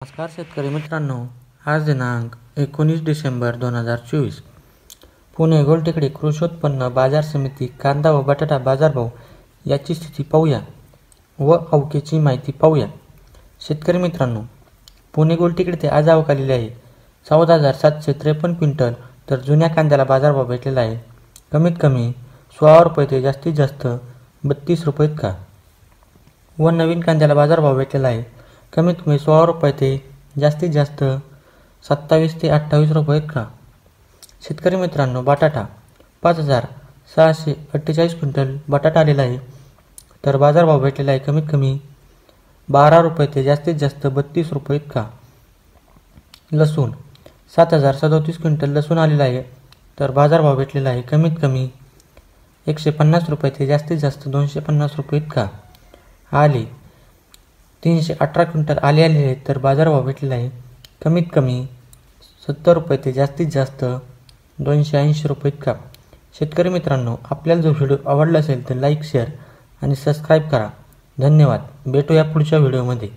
नमस्कार शेतकरी मित्रांनो, आज दिनांक 19 डिसेंबर 2024. पुणे गोलटेकडी कृषी उत्पन्न बाजार समिती कांदा व बटाटा बाजारभाव याची स्थिती पाहूया व अवकेची माहिती पाहूया. शेतकरी मित्रांनो, पुणे गोलटेकडी ते आज आवक आलेली आहे 14,753 क्विंटल. तर जुन्या कांद्याला बाजारभाव भेटलेला आहे कमीत कमी 16 रुपये ते जास्तीत जास्त 32 रुपये इतका व नवीन कांद्याला बाजारभाव भेटलेला आहे कमीत कमी 16 रुपये ते जास्तीत जास्त 27 ते 28 रुपये इतका. शेतकरी मित्रांनो, बटाटा 5,648 क्विंटल बटाटा आलेला आहे. तर बाजारभाव भेटलेला आहे कमीत कमी 12 रुपये ते जास्तीत जास्त 32 रुपये इतका. लसूण 7,037 क्विंटल लसूण आलेला आहे. तर बाजारभाव भेटलेला आहे कमीत कमी 150 रुपये ते जास्तीत जास्त 250 रुपये इतका. आले 318 क्विंटल आले आलेले आहेत. तर बाजारभाव भेटलेला आहे कमीत कमी 70 रुपये ते जास्तीत जास्त 280 रुपये इतका. शेतकरी मित्रांनो, आपल्याला जो व्हिडिओ आवडला असेल तर लाईक, शेअर आणि सबस्क्राईब करा. धन्यवाद. भेटूया पुढच्या व्हिडिओमध्ये.